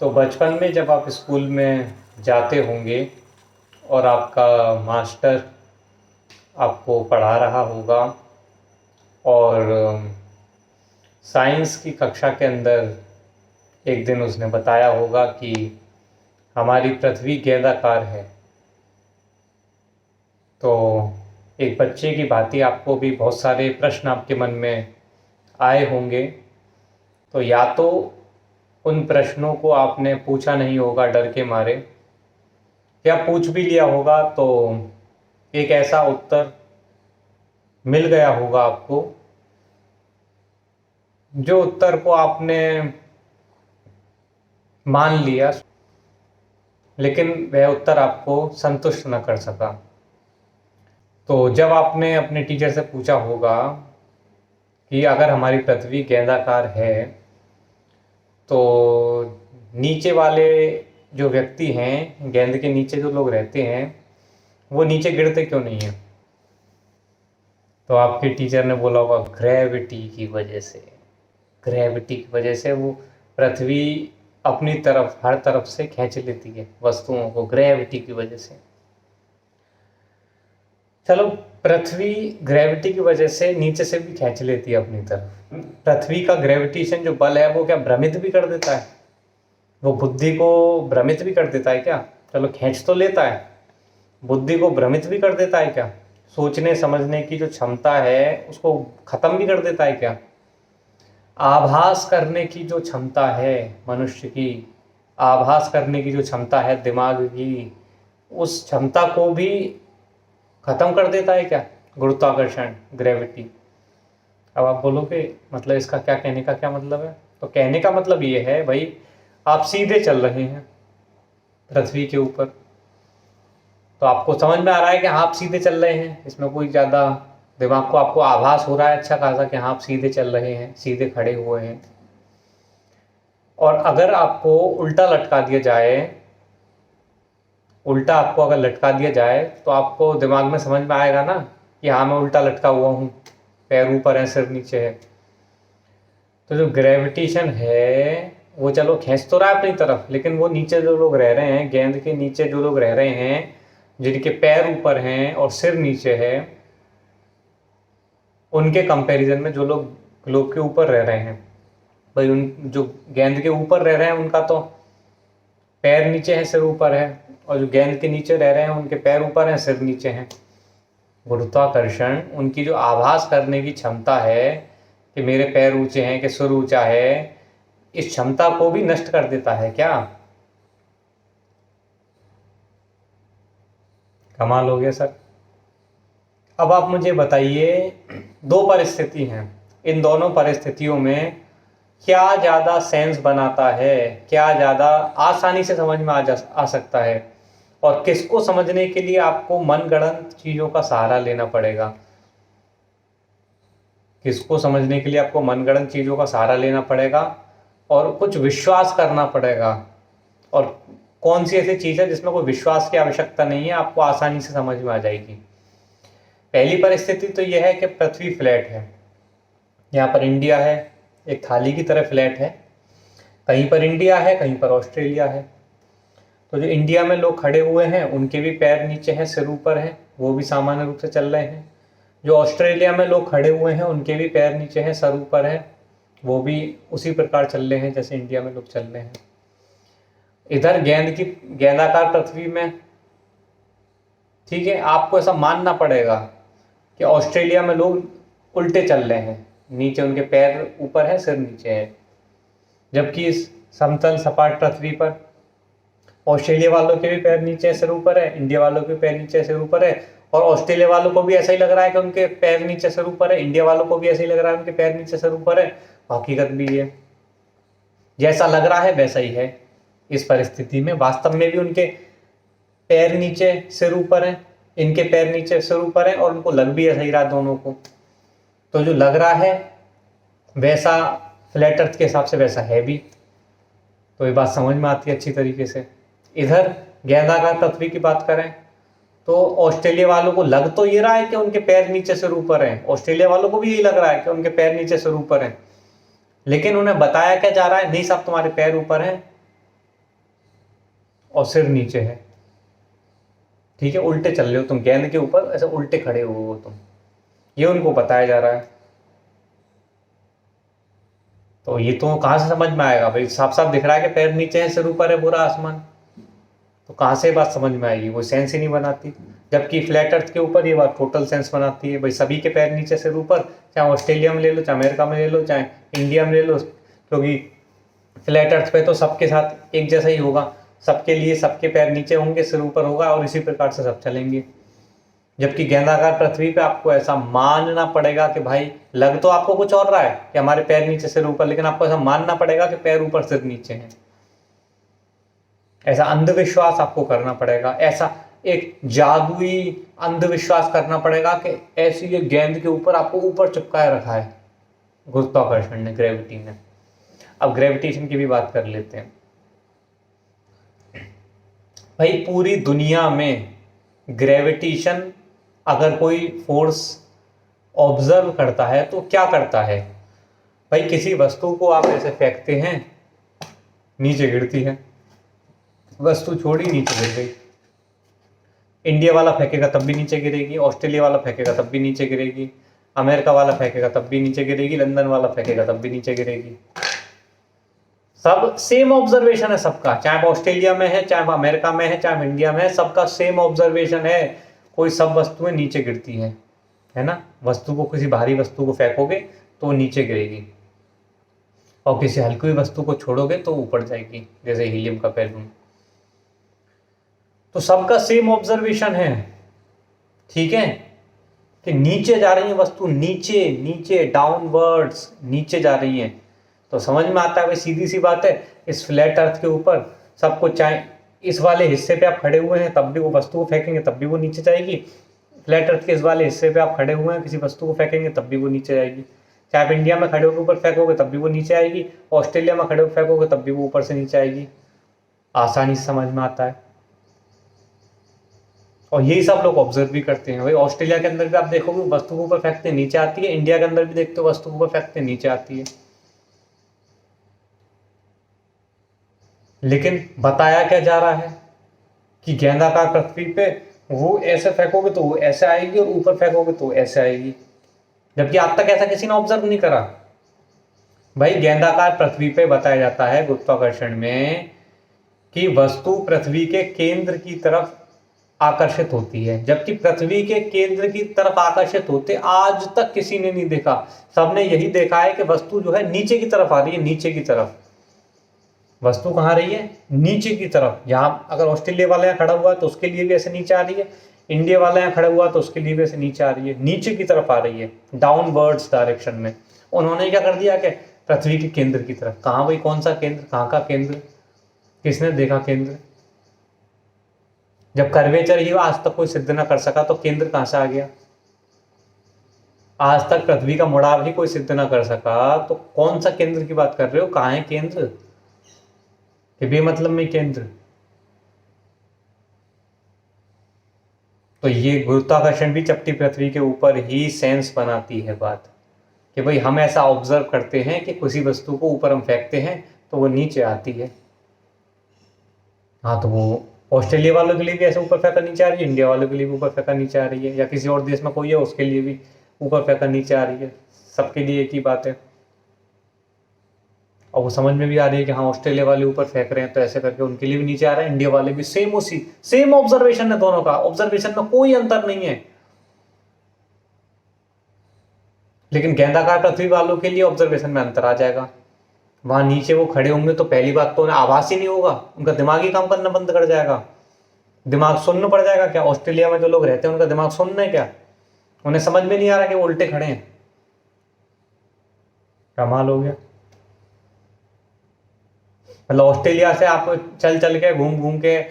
तो बचपन में जब आप स्कूल में जाते होंगे और आपका मास्टर आपको पढ़ा रहा होगा और साइंस की कक्षा के अंदर एक दिन उसने बताया होगा कि हमारी पृथ्वी गेंदाकार है। तो एक बच्चे की भांति आपको भी बहुत सारे प्रश्न आपके मन में आए होंगे। तो या तो उन प्रश्नों को आपने पूछा नहीं होगा डर के मारे, या पूछ भी लिया होगा तो एक ऐसा उत्तर मिल गया होगा आपको जो उत्तर को आपने मान लिया, लेकिन वह उत्तर आपको संतुष्ट न कर सका। तो जब आपने अपने टीचर से पूछा होगा कि अगर हमारी पृथ्वी गेंदाकार है तो नीचे वाले जो व्यक्ति हैं, गेंद के नीचे जो लोग रहते हैं, वो नीचे गिरते क्यों नहीं है? तो आपके टीचर ने बोला होगा ग्रेविटी की वजह से। ग्रेविटी की वजह से वो पृथ्वी अपनी तरफ हर तरफ से खींच लेती है वस्तुओं को, ग्रेविटी की वजह से। चलो, पृथ्वी ग्रेविटी की वजह से नीचे से भी खींच लेती है अपनी तरफ। पृथ्वी का ग्रेविटेशन जो बल है वो क्या भ्रमित भी कर देता है? वो बुद्धि को भ्रमित भी कर देता है क्या? चलो, खींच तो लेता है, बुद्धि को भ्रमित भी कर देता है क्या? सोचने समझने की जो क्षमता है उसको खत्म भी कर देता है क्या? आभास करने की जो क्षमता है मनुष्य की, आभास करने की जो क्षमता है दिमाग की, उस क्षमता को भी खत्म कर देता है क्या गुरुत्वाकर्षण, ग्रेविटी? अब आप बोलोगे मतलब इसका क्या, कहने का क्या मतलब है? तो कहने का मतलब ये है भाई, आप सीधे चल रहे हैं पृथ्वी के ऊपर, तो आपको समझ में आ रहा है कि हाँ आप सीधे चल रहे हैं, इसमें कोई ज़्यादा दिमाग को आपको आभास हो रहा है अच्छा खासा कि हाँ आप सीधे चल रहे हैं, सीधे खड़े हुए हैं। और अगर आपको उल्टा लटका दिया जाए, उल्टा आपको अगर लटका दिया जाए तो आपको दिमाग में समझ में आएगा ना कि हाँ मैं उल्टा लटका हुआ हूँ, पैर ऊपर है सिर नीचे है। तो जो ग्रेविटेशन है वो चलो खींच तो रहा है अपनी तरफ, लेकिन वो नीचे जो लोग रह रहे हैं, गेंद के नीचे जो लोग रह रहे हैं, जिनके पैर ऊपर हैं और सिर नीचे है, उनके कंपैरिजन में जो लोग ग्लोब के ऊपर रह रहे हैं, भाई उन जो गेंद के ऊपर रह रहे हैं उनका तो पैर नीचे है सिर ऊपर है, और जो गेंद के नीचे रह रहे हैं उनके पैर ऊपर हैं सिर नीचे हैं। गुरुत्वाकर्षण उनकी जो आभास करने की क्षमता है कि मेरे पैर ऊंचे हैं कि सिर ऊंचा है, इस क्षमता को भी नष्ट कर देता है क्या? कमाल हो गया सर। अब आप मुझे बताइए, दो परिस्थिति हैं, इन दोनों परिस्थितियों में क्या ज़्यादा सेंस बनाता है, क्या ज़्यादा आसानी से समझ में आ सकता है, और किसको समझने के लिए आपको मनगढ़ंत चीज़ों का सहारा लेना पड़ेगा? किसको समझने के लिए आपको मनगढ़ंत चीज़ों का सहारा लेना पड़ेगा और कुछ विश्वास करना पड़ेगा, और कौन सी ऐसी चीज़ है जिसमें कोई विश्वास की आवश्यकता नहीं है, आपको आसानी से समझ में आ जाएगी? पहली परिस्थिति तो यह है कि पृथ्वी फ्लैट है, यहाँ पर इंडिया है, एक थाली की तरह फ्लैट है, कहीं पर इंडिया है कहीं पर ऑस्ट्रेलिया है। तो जो इंडिया में लोग खड़े हुए हैं उनके भी पैर नीचे हैं सिर ऊपर है, वो भी सामान्य रूप से चल रहे हैं। जो ऑस्ट्रेलिया में लोग खड़े हुए हैं उनके भी पैर नीचे हैं सर ऊपर है, वो भी उसी प्रकार चल रहे हैं जैसे इंडिया में लोग चल रहे हैं। इधर गेंदाकार पृथ्वी में, ठीक है, आपको ऐसा मानना पड़ेगा कि ऑस्ट्रेलिया में लोग उल्टे चल रहे हैं, नीचे उनके पैर ऊपर है सिर नीचे है, जबकि इस समतल सपाट पृथ्वी पर ऑस्ट्रेलिया वालों के भी पैर नीचे सिर ऊपर है, इंडिया वालों के पैर नीचे सिर ऊपर है, और ऑस्ट्रेलिया वालों को भी ऐसा ही लग रहा है कि उनके पैर नीचे सिर ऊपर है, इंडिया वालों को भी ऐसा ही लग रहा है उनके पैर नीचे सिर ऊपर है। हकीकत भी है, जैसा लग रहा है वैसा ही है। इस परिस्थिति में वास्तव में भी उनके पैर नीचे सिर ऊपर है, इनके पैर नीचे सिर ऊपर है, और उनको लग भी ऐसा ही रहा दोनों को। तो जो लग रहा है वैसा फ्लैट अर्थ के हिसाब से वैसा है भी, तो ये बात समझ में आती है अच्छी तरीके से। इधर गेंदाकार पृथ्वी की बात करें तो ऑस्ट्रेलिया वालों को लग तो ये रहा है कि उनके पैर नीचे सिर ऊपर हैं, ऑस्ट्रेलिया वालों को भी यही लग रहा है कि उनके पैर नीचे सिर ऊपर हैं, लेकिन उन्हें बताया क्या जा रहा है, नहीं साहब तुम्हारे पैर ऊपर हैं, और सिर नीचे है, ठीक है, उल्टे चल रहे हो तुम, गेंद के ऊपर ऐसे उल्टे खड़े हो तुम, ये उनको बताया जा रहा है। तो ये तो कहाँ से समझ में आएगा भाई, साफ साफ दिख रहा है कि पैर नीचे है सिर ऊपर है पूरा आसमान, तो कहाँ से बात समझ में आएगी, वो सेंस ही नहीं बनाती। जबकि फ्लैट अर्थ के ऊपर ये बात टोटल सेंस बनाती है भाई, सभी के पैर नीचे सिर ऊपर, चाहे ऑस्ट्रेलिया में ले लो, चाहे अमेरिका में ले लो, चाहे इंडिया में ले लो, क्योंकि फ्लैट अर्थ पे तो सबके साथ एक जैसा ही होगा, सबके लिए सबके पैर नीचे होंगे सिर ऊपर होगा और इसी प्रकार से सब चलेंगे। जबकि गेंदाकार पृथ्वी पे आपको ऐसा मानना पड़ेगा कि भाई, लग तो आपको कुछ और रहा है कि हमारे पैर नीचे सिर ऊपर, लेकिन आपको ऐसा मानना पड़ेगा कि पैर ऊपर सिर नीचे हैं। ऐसा अंधविश्वास आपको करना पड़ेगा, ऐसा एक जादुई अंधविश्वास करना पड़ेगा कि ऐसी ये गेंद के ऊपर आपको ऊपर चिपकाए रखा है गुरुत्वाकर्षण ने, ग्रेविटी ने। अब ग्रेविटेशन की भी बात कर लेते हैं भाई। पूरी दुनिया में ग्रेविटेशन अगर कोई फोर्स ऑब्जर्व करता है तो क्या करता है भाई, किसी वस्तु को आप ऐसे फेंकते हैं, नीचे गिरती है, वस्तु छोड़ी नीचे गिर गई। इंडिया वाला फेंकेगा तब भी नीचे गिरेगी, ऑस्ट्रेलिया वाला फेंकेगा तब भी नीचे गिरेगी, अमेरिका वाला फेंकेगा तब भी नीचे गिरेगी, लंदन वाला फेंकेगा तब भी नीचे गिरेगी। सब सेम ऑब्जर्वेशन है सबका, चाहे ऑस्ट्रेलिया में है, चाहे अमेरिका में है, चाहे इंडिया में है, सबका सेम ऑब्जर्वेशन है। कोई सब वस्तुएं नीचे गिरती हैं, है ना। वस्तु को, किसी भारी वस्तु को फेंकोगे तो नीचे गिरेगी, और किसी हल्की वस्तु को छोड़ोगे तो ऊपर जाएगी, जैसे हीलियम का बैलून। तो सबका सेम ऑब्जर्वेशन है, ठीक है, कि नीचे जा रही है वस्तु, नीचे नीचे डाउनवर्ड्स नीचे जा रही है। तो समझ में आता है भाई, सीधी सी बात है, इस फ्लैट अर्थ के ऊपर सब कुछ, चाहे इस वाले हिस्से पे आप खड़े हुए हैं तब भी वो वस्तु को फेंकेंगे तब भी वो नीचे जाएगी, फ्लैट अर्थ के इस वाले हिस्से पे आप खड़े हुए हैं किसी वस्तु को फेंकेंगे तब भी वो नीचे जाएगी। चाहे आप इंडिया में खड़े होकर ऊपर फेंकोगे तब भी वो नीचे आएगी, ऑस्ट्रेलिया में खड़े होकर फेंकोगे तब भी वो ऊपर से नीचे आएगी। आसानी से समझ में आता है, और यही सब लोग ऑब्जर्व भी करते हैं भाई। ऑस्ट्रेलिया के अंदर भी आप देखोगे वस्तु को ऊपर फेंकते नीचे आती है, इंडिया के अंदर भी देखते हो वस्तु को ऊपर फेंकते नीचे आती है। लेकिन बताया क्या जा रहा है कि गेंदाकार पृथ्वी पे वो ऐसे फेंकोगे तो वो ऐसे आएगी और ऊपर फेंकोगे तो ऐसे आएगी, जबकि आज तक ऐसा किसी ने ऑब्जर्व नहीं करा भाई। गेंदाकार पृथ्वी पे बताया जाता है गुरुत्वाकर्षण में कि वस्तु पृथ्वी के केंद्र की तरफ आकर्षित होती है, जबकि पृथ्वी के केंद्र की तरफ आकर्षित होते आज तक किसी ने नहीं देखा। सबने यही देखा है कि वस्तु जो है नीचे की तरफ आ रही है, नीचे की तरफ। वस्तु कहाँ रही है, नीचे की तरफ। यहाँ अगर ऑस्ट्रेलिया वाला यहाँ खड़ा हुआ है तो उसके लिए भी ऐसे नीचे आ रही है, इंडिया वाला यहाँ खड़ा हुआ तो उसके लिए भी ऐसे नीचे आ रही है, नीचे की तरफ आ रही है, डाउनवर्ड्स डायरेक्शन में। उन्होंने क्या कर दिया कि पृथ्वी के केंद्र की तरफ। कहाँ भाई, कौन सा केंद्र, कहाँ का केंद्र, किसने देखा केंद्र? जब कर्वेचर ही आज तक कोई सिद्ध ना कर सका तो केंद्र कहाँ से आ गया? आज तक पृथ्वी का मुड़ाव ही कोई सिद्ध ना कर सका तो कौन सा केंद्र की बात कर रहे हो? कहाँ है केंद्र? कि बेमतलब में केंद्र। तो ये गुरुत्वाकर्षण भी चपटी पृथ्वी के ऊपर ही सेंस बनाती है बात, कि भाई हम ऐसा ऑब्जर्व करते हैं कि किसी वस्तु को ऊपर हम फेंकते हैं तो वो नीचे आती है। हाँ, तो वो ऑस्ट्रेलिया वालों के लिए भी ऐसे ऊपर फेंका नीचे आ रही है, इंडिया वालों के लिए भी ऊपर फेंका नीचे आ रही है, या किसी और देश में कोई है उसके लिए भी ऊपर फेंका नीचे आ रही है। सबके लिए एक ही बात है, और वो समझ में भी आ रही है कि हाँ ऑस्ट्रेलिया वाले ऊपर फेंक रहे हैं तो ऐसे करके उनके लिए भी नीचे आ रहा है, इंडिया वाले भी सेम, उसी सेम ऑब्जर्वेशन है दोनों का, ऑब्जर्वेशन में कोई अंतर नहीं है। लेकिन गेंदाकार पृथ्वी वालों के लिए ऑब्जर्वेशन में अंतर आ जाएगा। वहां नीचे वो खड़े होंगे तो पहली बात तो उन्हें आभास ही नहीं होगा, उनका दिमाग ही काम करना बंद कर जाएगा, दिमाग सुन्न पड़ जाएगा। क्या ऑस्ट्रेलिया में जो लोग रहते हैं उनका दिमाग सुन्न है क्या? उन्हें समझ में नहीं आ रहा कि वो उल्टे खड़े हैं। कमाल हो गया। मतलब ऑस्ट्रेलिया से आप चल चल के घूम घूम के,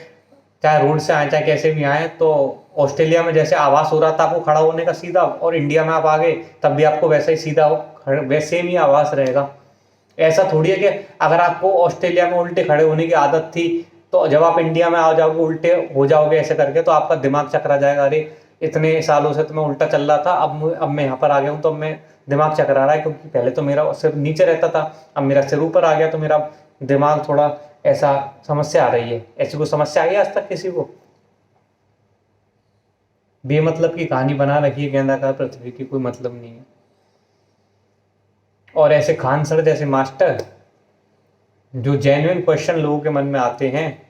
चाहे रोड से आए चाहे कैसे भी आए, तो ऑस्ट्रेलिया में जैसे आवास हो रहा था आपको खड़ा होने का सीधा, और इंडिया में आप आ गए तब भी आपको वैसा ही सीधा वैसे ही आवास रहेगा। ऐसा थोड़ी है कि अगर आपको ऑस्ट्रेलिया में उल्टे खड़े होने की आदत थी तो जब आप इंडिया में आ जाओगे उल्टे हो जाओगे ऐसे करके, तो आपका दिमाग चकरा जाएगा। अरे इतने सालों से तो मैं उल्टा चल रहा था, अब मैं यहाँ पर आ गया हूँ तो अब मैं दिमाग चकरा रहा है, क्योंकि पहले तो मेरा सिर नीचे रहता था, अब मेरा सिर ऊपर आ गया तो मेरा दिमाग थोड़ा ऐसा समस्या आ रही है। ऐसी कोई समस्या आई है आज तक किसी को? बेमतलब की कहानी बना रखी है गेंदाकार पृथ्वी की, कोई मतलब नहीं है। और ऐसे खान सर जैसे मास्टर जो जेन्युइन क्वेश्चन लोगों के मन में आते हैं,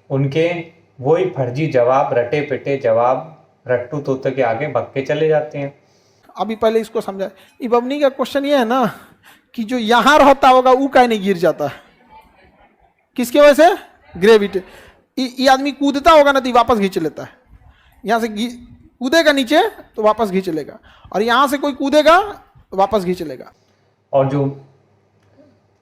उनके वही फर्जी जवाब, रटे पिटे जवाब रट्टू तोते के आगे भग के चले जाते हैं। अभी पहले इसको समझा। इबवनी का क्वेश्चन ये है ना कि जो यहां रहता होगा वो काहे नहीं गिर जाता? किसकी वजह से? ग्रेविटी। ये आदमी कूदता होगा ना तो वापस खींच लेता है। यहां से कूदेगा नीचे तो वापस खींच लेगा, और यहां से कोई कूदेगा तो वापस खींच लेगा। और जो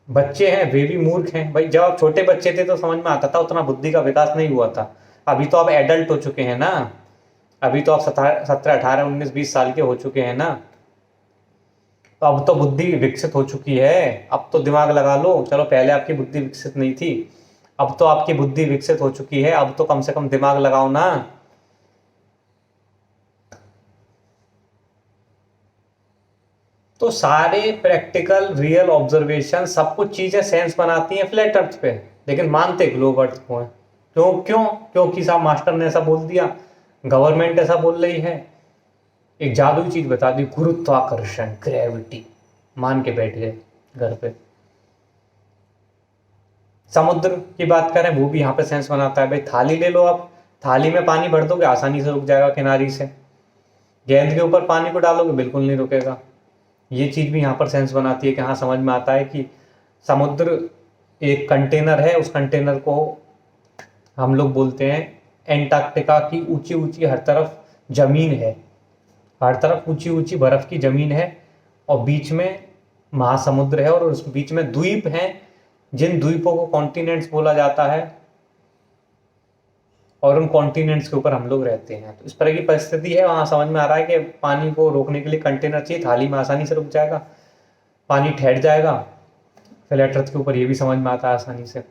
बच्चे हैं वे भी मूर्ख हैं भाई। जब आप छोटे बच्चे थे तो समझ में आता था, उतना बुद्धि का विकास नहीं हुआ था। अभी तो आप एडल्ट हो चुके हैं ना, अभी तो आप 17, 18, 19, 20 साल के हो चुके हैं ना, तो अब तो बुद्धि विकसित हो चुकी है। अब तो दिमाग लगा लो। चलो पहले आपकी बुद्धि विकसित नहीं थी, अब तो आपकी बुद्धि विकसित हो चुकी है। अब तो कम से कम दिमाग लगाओ ना। तो सारे प्रैक्टिकल रियल ऑब्जर्वेशन सब कुछ चीजें सेंस बनाती हैं फ्लैट अर्थ पे, लेकिन मानते ग्लोब अर्थ को है। क्योंकि साहब मास्टर ने ऐसा बोल दिया, गवर्नमेंट ऐसा बोल रही है, एक जादुई चीज बता दी, गुरुत्वाकर्षण, ग्रेविटी, मान के बैठ गए घर पे। समुद्र की बात करें, वो भी यहाँ पे सेंस बनाता है। भाई थाली ले लो, आप थाली में पानी भर दोगे आसानी से रुक जाएगा किनारी से। गेंद के ऊपर पानी को डालोगे बिल्कुल नहीं रुकेगा। ये चीज भी यहाँ पर सेंस बनाती है कि हाँ, समझ में आता है कि समुद्र एक कंटेनर है। उस कंटेनर को हम लोग बोलते हैं एंटार्क्टिका की ऊंची ऊंची हर तरफ जमीन है, हर तरफ ऊंची ऊंची बर्फ की जमीन है, और बीच में महासमुद्र है, और उस बीच में द्वीप हैं, जिन द्वीपों को कॉन्टिनेंट्स बोला जाता है, और उन कॉन्टिनेंट्स के ऊपर हम लोग रहते हैं। तो इस तरह की परिस्थिति है। वहाँ समझ में आ रहा है कि पानी को रोकने के लिए कंटेनर चाहिए। थाली में आसानी से रुक जाएगा, पानी ठहर जाएगा। फ्लैट अर्थ के ऊपर ये भी समझ में आता है आसानी से।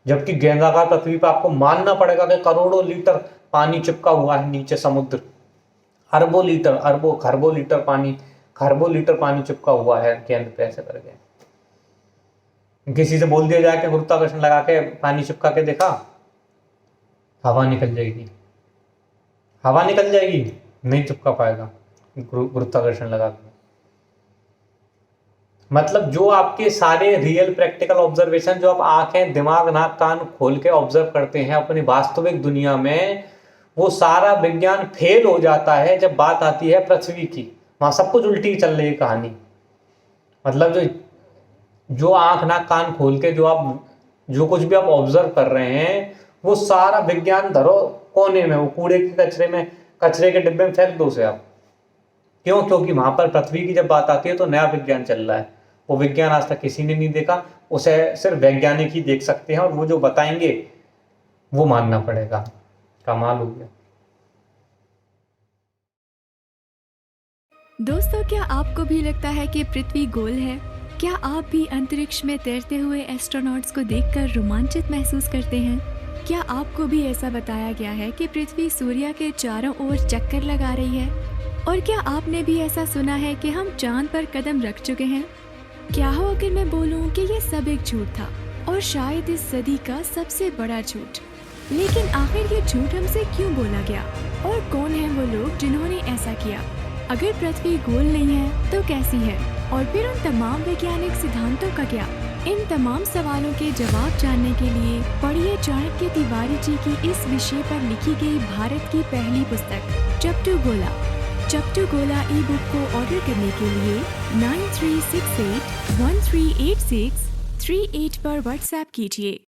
जबकि गेंदाकार पृथ्वी पर आपको मानना पड़ेगा कि करोड़ों लीटर पानी चिपका हुआ है नीचे समुद्र, खरबों लीटर पानी चिपका हुआ है गेंद पे ऐसे करके। किसी से बोल दिया जाए कि गुरुत्वाकर्षण लगा के पानी चिपका के देखा, हवा निकल जाएगी, नहीं चिपका पाएगा गुरुत्वाकर्षण लगा के। मतलब जो आपके सारे रियल प्रैक्टिकल ऑब्जर्वेशन, जो आप आंखें, दिमाग, नाक, कान खोल के ऑब्जर्व करते हैं अपनी वास्तविक दुनिया में, वो सारा विज्ञान फेल हो जाता है जब बात आती है पृथ्वी की। वहां सब कुछ उल्टी चल रही है कहानी। मतलब जो आंख, नाक, कान खोल के जो कुछ भी आप ऑब्जर्व कर रहे हैं, वो सारा विज्ञान धरो कोने में, वो कूड़े के कचरे के डिब्बे में फेंक दो उसे आप। क्योंकि वहां पर पृथ्वी की जब बात आती है तो नया विज्ञान चल रहा है। वो विज्ञान आज तक किसी ने नहीं देखा, उसे सिर्फ वैज्ञानिक ही देख सकते हैं, और वो जो बताएंगे वो मानना पड़ेगा। कमाल हो गया। दोस्तों, क्या आपको भी लगता है कि पृथ्वी गोल है? क्या आप भी अंतरिक्ष में तैरते हुए एस्ट्रोनॉट्स को देखकर रोमांचित महसूस करते हैं? क्या आपको भी ऐसा बताया गया है कि पृथ्वी सूर्य के चारों ओर चक्कर लगा रही है? और क्या आपने भी ऐसा सुना है कि हम चांद पर कदम रख चुके हैं? क्या हो अगर मैं बोलूं कि ये सब एक झूठ था, और शायद इस सदी का सबसे बड़ा झूठ। लेकिन आखिर ये झूठ हमसे क्यों बोला गया, और कौन है वो लोग जिन्होंने ऐसा किया? अगर पृथ्वी गोल नहीं है तो कैसी है, और फिर उन तमाम वैज्ञानिक सिद्धांतों का क्या? इन तमाम सवालों के जवाब जानने के लिए पढ़िए चाणक्य तिवारी जी की इस विषय पर लिखी गई भारत की पहली पुस्तक चपटू गोला ई बुक को ऑर्डर करने के लिए 9368138638 पर व्हाट्सएप कीजिए।